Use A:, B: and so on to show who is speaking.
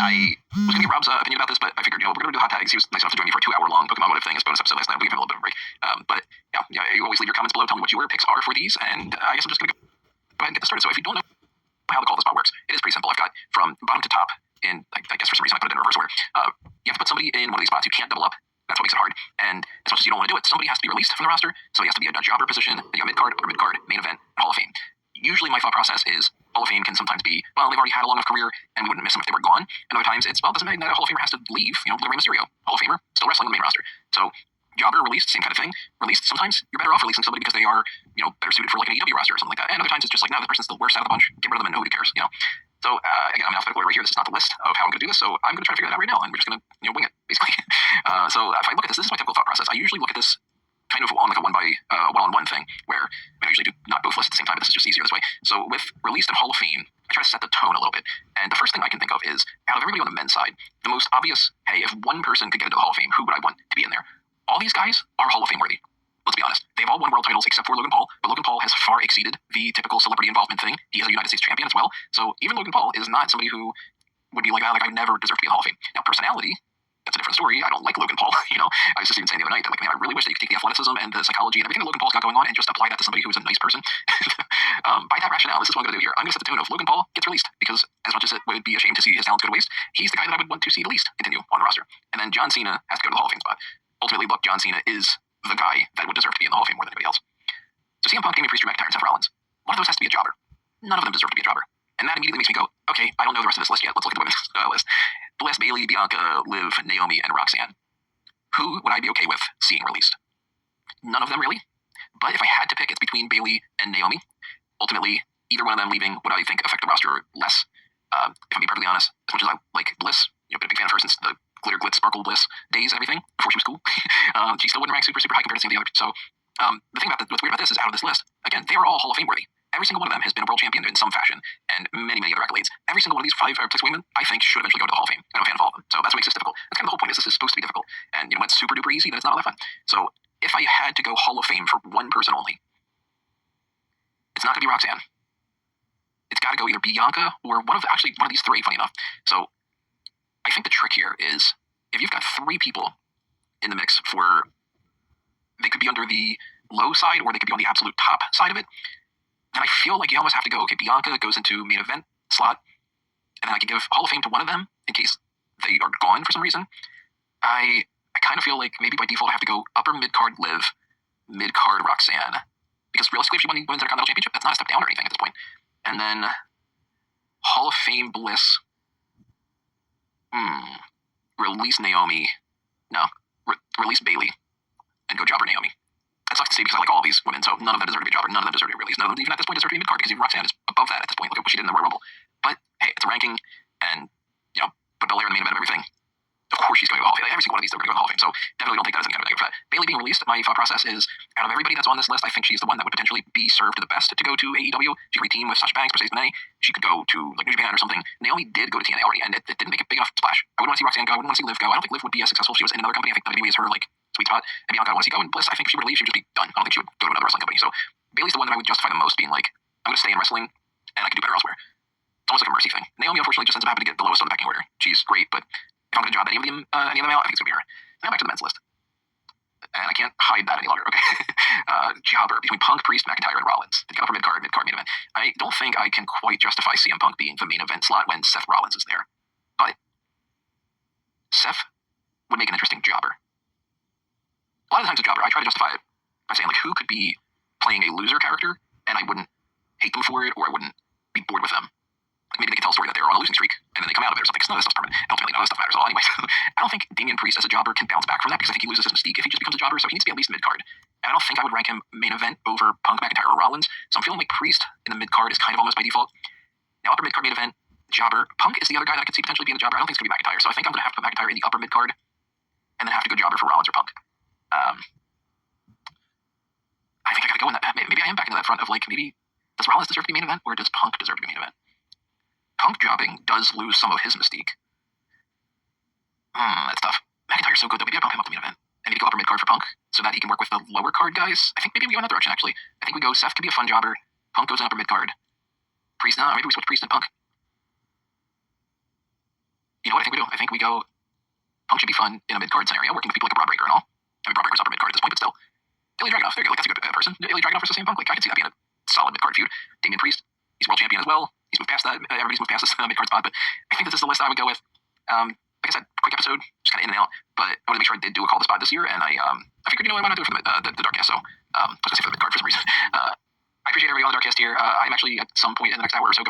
A: I was going to get Rob's opinion about this, but I figured, we're going to do hot tags. He was nice enough to join me for a 2-hour-long Pokemon What If thing as a bonus episode last night. We'll give him a little bit of a break. But yeah, you always leave your comments below. Tell me what your picks are for these, and I guess I'm just going to go ahead and get this started. So if you don't know how the call this spot works, it is pretty simple. I've got from bottom to top, and I guess for some reason I put it in reverse order. You have to put somebody in one of these spots who can't double up. That's what makes it hard. And as much as you don't want to do it, somebody has to be released from the roster. So he has to be a jobber position, then you got mid-card, upper mid-card, main event, and Hall of Fame. Usually my thought process is Hall of Fame can sometimes be, well, they've already had a long enough career and we wouldn't miss them if they were gone. And other times it's, well, it doesn't mean that a Hall of Famer has to leave. Rey Mysterio, Hall of Famer, still wrestling on the main roster. So jobber released, same kind of thing. Released, sometimes you're better off releasing somebody because they are, better suited for like an AEW roster or something like that. And other times it's just like, no, the person's the worst out of the bunch. Get rid of them and nobody cares, So again, I'm in alphabetical order right here. This is not the list of how I'm going to do this, so I'm going to try to figure that out right now, and we're just going to wing it, basically. So if I look at this is my typical thought process. I usually look at this kind of on like a one-on-one thing, where I usually do not both lists at the same time, but this is just easier this way. So with released and Hall of Fame, I try to set the tone a little bit. And the first thing I can think of is, out of everybody on the men's side, the most obvious, hey, if one person could get into the Hall of Fame, who would I want to be in there? All these guys are Hall of Fame worthy. Let's be honest. They've all won world titles except for Logan Paul, but Logan Paul has far exceeded the typical celebrity involvement thing. He is a United States champion as well. So even Logan Paul is not somebody who would be like, I never deserve to be in the Hall of Fame. Now, personality, that's a different story. I don't like Logan Paul. I was just even saying the other night that, like, man, I really wish that you could take the athleticism and the psychology and everything that Logan Paul's got going on and just apply that to somebody who's a nice person. By that rationale, this is what I'm going to do here. I'm going to set the tone of Logan Paul gets released because as much as it would be a shame to see his talents go to waste, he's the guy that I would want to see the least continue on the roster. And then John Cena has to go to the Hall of Fame spot. Ultimately, look, John Cena is the guy that would deserve to be in the Hall of Fame more than anybody else. So CM Punk, Damian Priest, Drew McIntyre, and Seth Rollins. One of those has to be a jobber. None of them deserve to be a jobber. And that immediately makes me go, okay, I don't know the rest of this list yet. Let's look at the women's list. The list: Bayley, Bianca, Liv, Naomi, and Roxanne. Who would I be okay with seeing released? None of them, really. But if I had to pick, it's between Bayley and Naomi. Ultimately, either one of them leaving would, I think, affect the roster less. If I'm being perfectly honest, as much as I like Bliss, been a big fan of her since the glitter, glitz, sparkle, Bliss days, everything, before she was cool. She still wouldn't rank super, super high compared to some of the others. So the thing about what's weird about this is, out of this list, again, they are all Hall of Fame worthy. Every single one of them has been a world champion in some fashion, and many, many other accolades. Every single one of these 5 or 6 women, I think, should eventually go to the Hall of Fame. I'm a fan of all of them. So that's what makes this difficult. That's kind of the whole point. This is supposed to be difficult. And it's super duper easy, then it's not all that fun. So if I had to go Hall of Fame for one person only, it's not going to be Roxanne. It's got to go either Bianca or one of these 3, funny enough. So I think the trick here is, if you've got 3 people in the mix for, they could be under the low side or they could be on the absolute top side of it, then I feel like you almost have to go, okay, Bianca goes into main event slot, and then I could give Hall of Fame to one of them in case they are gone for some reason. I kind of feel like maybe by default I have to go upper mid-card Liv, mid-card Roxanne, because realistically if she wins the Intercontinental Championship, that's not a step down or anything at this point. And then Hall of Fame Bliss, release Naomi, release Bayley, and go jobber Naomi. That sucks to say because I like all these women, so none of them deserve to be a jobber, none of them deserve to be released, none of them even at this point deserve to be mid-card, because even Roxanne is above that at this point. Look at what she did in the Royal Rumble. But hey, it's a ranking, and put Belair in the main event of everything. Of course she's going to go to the Hall of Fame. Every single one of these they're going to go to the Hall of Fame, so definitely don't take that as any kind of negative for that. Bayley being released, my thought process is, out of everybody that's on this list, I think she's the one that would potentially be served the best to go to AEW. She could reteam with Sasha Banks, Mercedes Moné. She could go to like New Japan or something. Naomi did go to TNA already, and it didn't make a big enough splash. I wouldn't want to see Roxanne go. I wouldn't want to see Liv go. I don't think Liv would be as successful if she was in another company. I think WWE is her like sweet spot. And Bianca, I don't want to see go. And Bliss, I think if she would leave, she would just be done. I don't think she would go to another wrestling company. So Bayley's the one that I would justify the most, being like, I'm going to stay in wrestling, and I can do better elsewhere. It's almost like a mercy thing. Naomi, unfortunately, just ends up having to get the lowest on the pecking order. She's great, but if I'm going to job any of them out, I think it's going to be her. Now back to the men's list. And I can't hide that any longer, okay? Jobber between Punk, Priest, McIntyre, and Rollins. They got for mid-card, main event. I don't think I can quite justify CM Punk being the main event slot when Seth Rollins is there. But Seth would make an interesting jobber. A lot of the times a jobber, I try to justify it by saying, like, who could be playing a loser character, and I wouldn't hate them for it, or I wouldn't be bored with them. Like, maybe they could tell a story that they were on a losing streak, and then they come out of it or something, because none of this stuff's permanent. And ultimately, none of this stuff matters at all anyway. I don't think Damian Priest as a jobber can bounce back from that, because I think he loses his mystique if he just becomes a jobber, so he needs to be at least mid-card. And I don't think I would rank him main event over Punk, McIntyre, or Rollins, so I'm feeling like Priest in the mid-card is kind of almost by default. Now, upper mid-card main event, jobber. Punk is the other guy that I could see potentially being a jobber. I don't think it's going to be McIntyre, so I think I'm going to have to put McIntyre in the upper mid-card, and then have to go jobber for Rollins or Punk. I think I gotta go in that. Maybe I am back into that front of, like, maybe does Rollins deserve to be main event, or does Punk deserve to be main event? Punk jobbing does lose some of his mystique. That's tough. McIntyre's so good that maybe I bump him up to main event. And maybe go upper mid card for Punk so that he can work with the lower card guys. I think maybe we go in that direction, actually. I think we go Seth could be a fun jobber. Punk goes in upper mid card. Priest, no, maybe we switch Priest and Punk. you know what I think we do? I think we go Punk should be fun in a mid-card scenario, working with people like a Broadbreaker and all. I mean, Broadbreaker's upper mid-card at this point, but still. Ilya Dragunov, there you go. Like, that's a good person. Ilya Dragunov versus CM Punk. Like, I could see that being a solid mid-card feud. Damian Priest, he's world champion as well. He's moved past that. Everybody's moved past this mid-card spot, but I think that this is the list I would go with. Like I said, quick episode, just kind of in and out, but I wanted to make sure I did do a call the spot this year, and I figured, you know, why not do it for the Darkcast, so I was going to say for the mid-card for some reason. I appreciate everybody on the Darkcast here. I'm actually, at some point in the next hour or so, going to